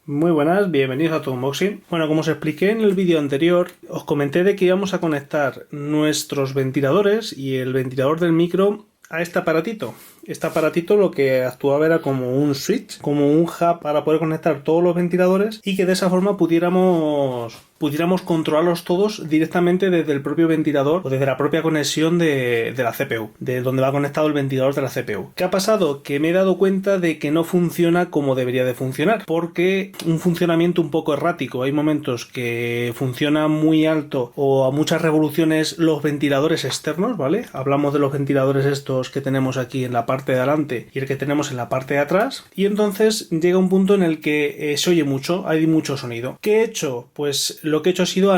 Muy buenas, bienvenidos a tu unboxing. Bueno, como os expliqué en el vídeo anterior, os comenté de que íbamos a conectar nuestros ventiladores y el ventilador del micro a este aparatito. Este aparatito lo que actuaba era como un switch, como un hub para poder conectar todos los ventiladores y que de esa forma pudiéramos controlarlos todos directamente desde el propio ventilador o desde la propia conexión de la CPU, de donde va conectado el ventilador de la CPU. ¿Qué ha pasado? Que me he dado cuenta de que no funciona como debería de funcionar, porque un funcionamiento un poco errático. Hay momentos que funciona muy alto o a muchas revoluciones los ventiladores externos, ¿vale? Hablamos de los ventiladores estos que tenemos aquí en la parte de adelante y el que tenemos en la parte de atrás, y entonces llega un punto en el que se oye mucho, hay mucho sonido. ¿Qué he hecho? Pues lo que he hecho ha sido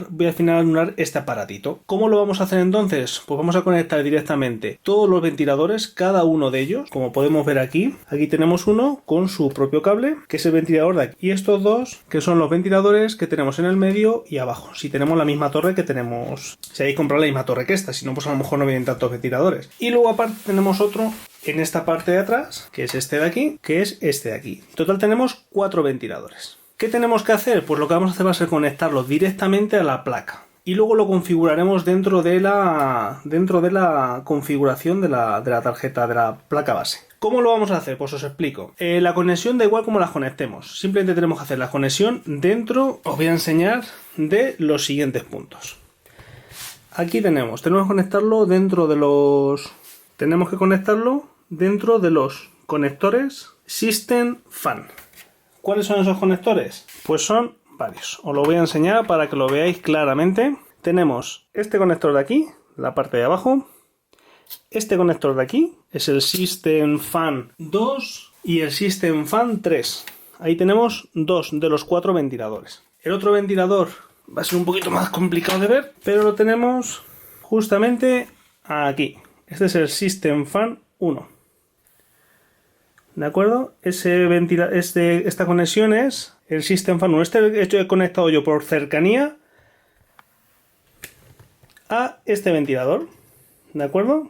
voy al final a anular este aparatito. ¿Cómo lo vamos a hacer entonces? Pues vamos a conectar directamente todos los ventiladores, cada uno de ellos, como podemos ver aquí tenemos uno con su propio cable, que es el ventilador de aquí, y estos dos, que son los ventiladores que tenemos en el medio y abajo, si tenemos la misma torre que tenemos, si hay que comprar la misma torre que esta, si no pues a lo mejor no vienen tantos ventiladores. Y luego aparte tenemos otro en esta parte de atrás, que es este de aquí, que es este de aquí. En total tenemos 4 ventiladores. ¿Qué tenemos que hacer? Pues lo que vamos a hacer va a ser conectarlos directamente a la placa. Y luego lo configuraremos dentro de la configuración de la tarjeta, de la placa base. ¿Cómo lo vamos a hacer? Pues os explico. La conexión da igual cómo la conectemos. Simplemente tenemos que hacer la conexión dentro, os voy a enseñar, de los siguientes puntos. Aquí tenemos que conectarlo dentro de los... Tenemos que conectarlo dentro de los conectores System Fan. ¿Cuáles son esos conectores? Pues son varios. Os lo voy a enseñar para que lo veáis claramente. Tenemos este conector de aquí, la parte de abajo. Este conector de aquí es el System Fan 2 y el System Fan 3. Ahí tenemos 2 de los 4 ventiladores. El otro ventilador va a ser un poquito más complicado de ver, pero lo tenemos justamente aquí. Este es el System Fan 1. ¿De acuerdo? Esta conexión es el System Fan 1. He conectado yo por cercanía a este ventilador. ¿De acuerdo?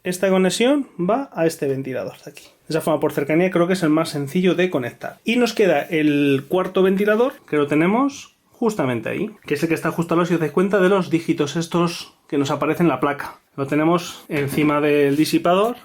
Esta conexión va a este ventilador de aquí. De esa forma, por cercanía, creo que es el más sencillo de conectar. Y nos queda el cuarto ventilador, que lo tenemos justamente ahí, que es el que está justo al lado, si os dais cuenta, de los dígitos estos que nos aparecen en la placa. Lo tenemos encima del disipador,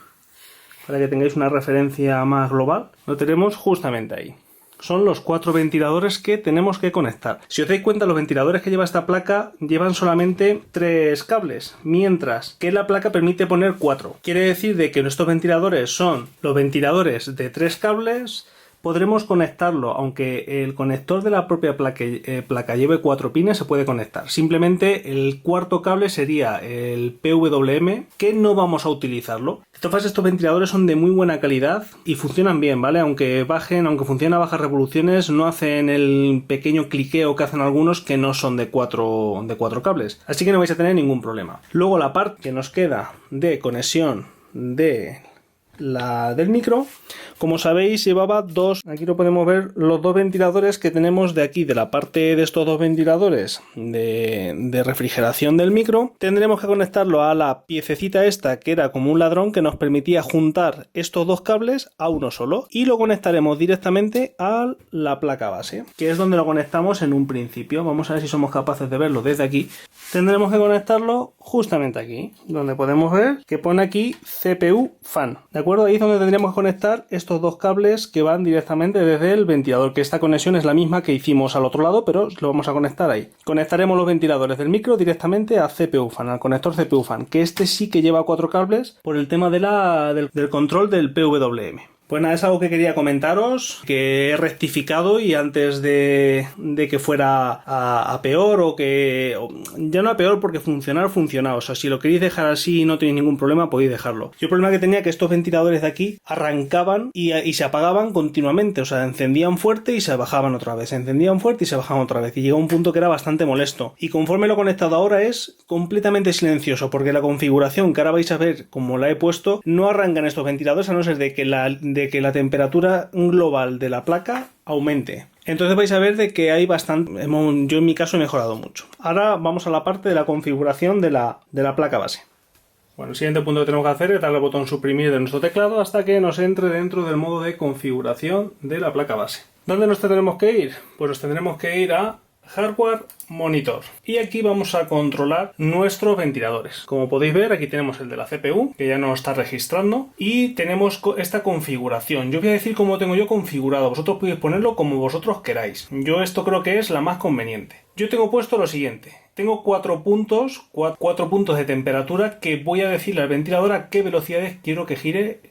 para que tengáis una referencia más global. Lo tenemos justamente ahí. Son los 4 ventiladores que tenemos que conectar. Si os dais cuenta, los ventiladores que lleva esta placa llevan solamente 3 cables, mientras que la placa permite poner 4. Quiere decir de que nuestros ventiladores son los ventiladores de 3 cables. Podremos conectarlo, aunque el conector de la propia placa lleve 4 pines, se puede conectar. Simplemente el cuarto cable sería el PWM, que no vamos a utilizarlo. Entonces estos ventiladores son de muy buena calidad y funcionan bien, ¿vale? Aunque funcionen a bajas revoluciones, no hacen el pequeño cliqueo que hacen algunos que no son de 4 cables. Así que no vais a tener ningún problema. Luego la parte que nos queda de conexión del micro, como sabéis, llevaba aquí lo podemos ver, los 2 ventiladores que tenemos de aquí, de la parte de estos 2 ventiladores de refrigeración del micro. Tendremos que conectarlo a la piececita esta, que era como un ladrón, que nos permitía juntar estos 2 cables a uno solo, y lo conectaremos directamente a la placa base, que es donde lo conectamos en un principio. Vamos a ver si somos capaces de verlo desde aquí. Tendremos que conectarlo justamente aquí, donde podemos ver que pone aquí CPU Fan. ¿De acuerdo? Ahí es donde tendríamos que conectar estos 2 cables que van directamente desde el ventilador, que esta conexión es la misma que hicimos al otro lado, pero lo vamos a conectar ahí. Conectaremos los ventiladores del micro directamente a CPU Fan, al conector CPU Fan, que este sí que lleva 4 cables por el tema del control del PWM. Pues nada, es algo que quería comentaros, que he rectificado, y antes de que fuera a peor ya no a peor, porque funcionaba. O sea, si lo queréis dejar así y no tenéis ningún problema, podéis dejarlo. Yo el problema que tenía que estos ventiladores de aquí arrancaban y se apagaban continuamente. O sea, encendían fuerte y se bajaban otra vez. Encendían fuerte y se bajaban otra vez. Y llegó un punto que era bastante molesto. Y conforme lo he conectado ahora es completamente silencioso, porque la configuración que ahora vais a ver, como la he puesto, no arrancan estos ventiladores a no ser de que la temperatura global de la placa aumente. Entonces vais a ver de que hay bastante... Yo en mi caso he mejorado mucho. Ahora vamos a la parte de la configuración de la placa base. Bueno, el siguiente punto que tenemos que hacer es darle al botón suprimir de nuestro teclado hasta que nos entre dentro del modo de configuración de la placa base. ¿Dónde nos tendremos que ir? Pues nos tendremos que ir a Hardware Monitor. Y aquí vamos a controlar nuestros ventiladores. Como podéis ver, aquí tenemos el de la CPU, que ya nos está registrando. Y tenemos esta configuración. Yo voy a decir cómo tengo yo configurado. Vosotros podéis ponerlo como vosotros queráis. Yo esto creo que es la más conveniente. Yo tengo puesto lo siguiente. Tengo 4 puntos de temperatura que voy a decirle al ventilador a qué velocidades quiero que gire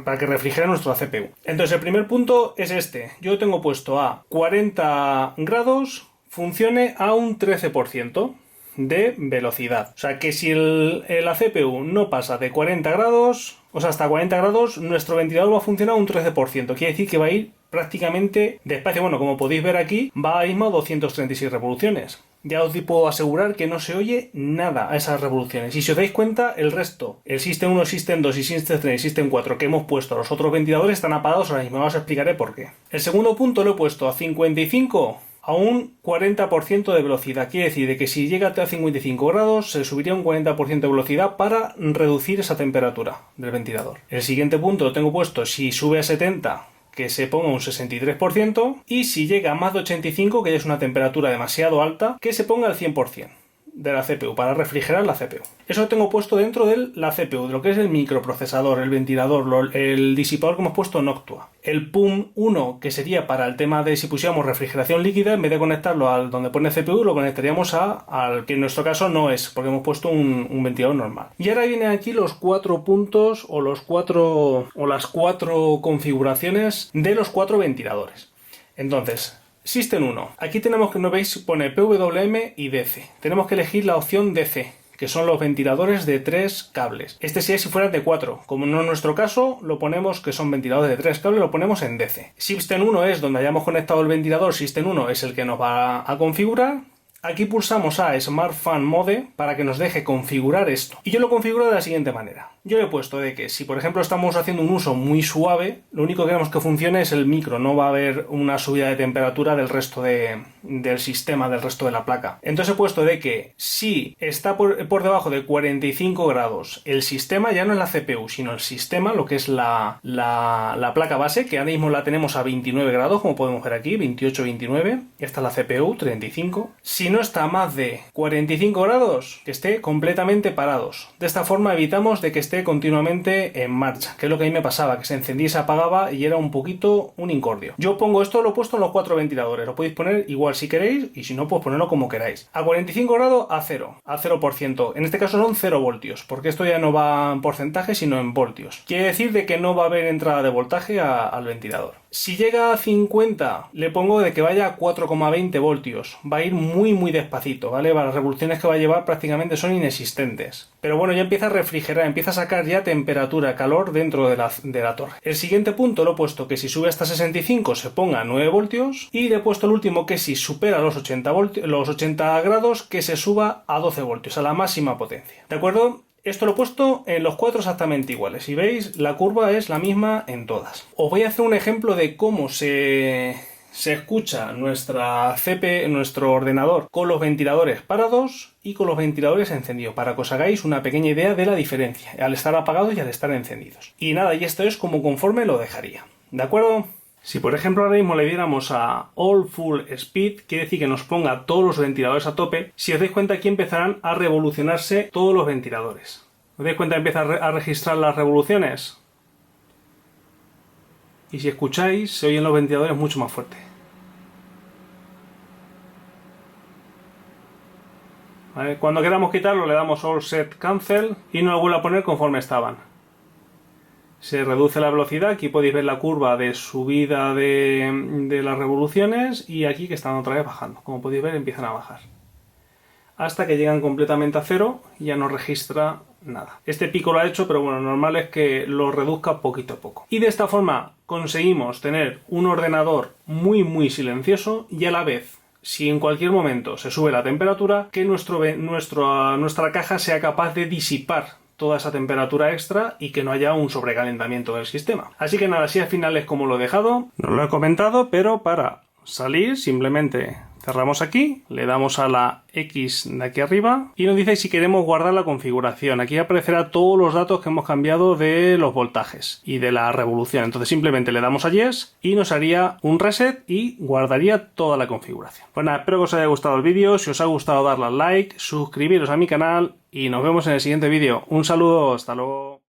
para que refrigere nuestra CPU. Entonces el primer punto es este. Yo tengo puesto a 40 grados, funcione a un 13% de velocidad. O sea que si la CPU no pasa de 40 grados, o sea hasta 40 grados, nuestro ventilador va a funcionar a un 13%. Quiere decir que va a ir prácticamente despacio. Bueno, como podéis ver aquí, va a mismo a 236 revoluciones. Ya os puedo asegurar que no se oye nada a esas revoluciones. Y si os dais cuenta, el resto, el System 1, System 2 y System 3 y System 4 que hemos puesto a los otros ventiladores están apagados ahora mismo. Os explicaré por qué. El segundo punto lo he puesto a 55 a un 40% de velocidad. Quiere decir de que si llega a 55 grados se subiría un 40% de velocidad para reducir esa temperatura del ventilador. El siguiente punto lo tengo puesto si sube a 70, que se ponga un 63%, y si llega a más de 85, que ya es una temperatura demasiado alta, que se ponga al 100% de la CPU, para refrigerar la CPU. Eso lo tengo puesto dentro de la CPU, de lo que es el microprocesador, el ventilador, el disipador que hemos puesto Noctua. El PUM 1, que sería para el tema de si pusiéramos refrigeración líquida, en vez de conectarlo al donde pone CPU, lo conectaríamos al que en nuestro caso no es, porque hemos puesto un ventilador normal. Y ahora vienen aquí los 4 puntos o las 4 configuraciones de los 4 ventiladores. Entonces, System 1. Aquí tenemos que, no veis, pone PWM y DC. Tenemos que elegir la opción DC, que son los ventiladores de 3 cables. Este sería si fuera de 4. Como no es nuestro caso, lo ponemos que son ventiladores de 3 cables, lo ponemos en DC. System 1 es donde hayamos conectado el ventilador. System 1 es el que nos va a configurar. Aquí pulsamos a Smart Fan Mode para que nos deje configurar esto. Y yo lo configuro de la siguiente manera. Yo le he puesto de que si por ejemplo estamos haciendo un uso muy suave, lo único que queremos que funcione es el micro, no va a haber una subida de temperatura del resto del sistema, del resto de la placa. Entonces he puesto de que si está por debajo de 45 grados el sistema, ya no es la CPU, sino el sistema, lo que es la placa base, que ahora mismo la tenemos a 29 grados, como podemos ver aquí, 28-29, y esta es la CPU, 35. Si no está a más de 45 grados, que esté completamente parados. De esta forma evitamos de que esté continuamente en marcha, que es lo que a mí me pasaba, que se encendía y se apagaba y era un poquito un incordio. Yo pongo esto, lo he puesto en los 4 ventiladores, lo podéis poner igual si queréis y si no, pues ponerlo como queráis. A 45 grados a 0%. En este caso son 0 voltios, porque esto ya no va en porcentaje sino en voltios. Quiere decir de que no va a haber entrada de voltaje al ventilador. Si llega a 50, le pongo de que vaya a 4,20 voltios. Va a ir muy despacito, ¿vale? Las revoluciones que va a llevar prácticamente son inexistentes. Pero bueno, ya empieza a refrigerar, empieza a sacar ya temperatura, calor dentro de la torre. El siguiente punto lo he puesto que si sube hasta 65 se ponga a 9 voltios. Y le he puesto el último que si supera los 80 grados que se suba a 12 voltios, a la máxima potencia. ¿De acuerdo? Esto lo he puesto en los 4 exactamente iguales. Si veis, la curva es la misma en todas. Os voy a hacer un ejemplo de cómo se escucha nuestro ordenador con los ventiladores parados y con los ventiladores encendidos, para que os hagáis una pequeña idea de la diferencia al estar apagados y al estar encendidos. Y nada, y esto es como conforme lo dejaría. ¿De acuerdo? Si por ejemplo ahora mismo le diéramos a All Full Speed, quiere decir que nos ponga todos los ventiladores a tope. Si os dais cuenta, aquí empezarán a revolucionarse todos los ventiladores. ¿Os dais cuenta? Empieza a registrar las revoluciones. Y si escucháis, se oyen los ventiladores mucho más fuerte. ¿Vale? Cuando queramos quitarlo le damos All Set Cancel y nos lo vuelve a poner conforme estaban. Se reduce la velocidad, aquí podéis ver la curva de subida de las revoluciones y aquí que están otra vez bajando. Como podéis ver, empiezan a bajar. Hasta que llegan completamente a 0 y ya no registra nada. Este pico lo ha hecho, pero bueno, normal es que lo reduzca poquito a poco. Y de esta forma conseguimos tener un ordenador muy silencioso y a la vez, si en cualquier momento se sube la temperatura, que nuestra caja sea capaz de disipar toda esa temperatura extra y que no haya un sobrecalentamiento del sistema. Así que nada, así al final es como lo he dejado. No lo he comentado, pero para salir simplemente Cerramos aquí, le damos a la X de aquí arriba y nos dice si queremos guardar la configuración. Aquí aparecerá todos los datos que hemos cambiado de los voltajes y de la revolución. Entonces simplemente le damos a Yes y nos haría un reset y guardaría toda la configuración. Pues nada, espero que os haya gustado el vídeo. Si os ha gustado, darle al like, suscribiros a mi canal y nos vemos en el siguiente vídeo. Un saludo, hasta luego.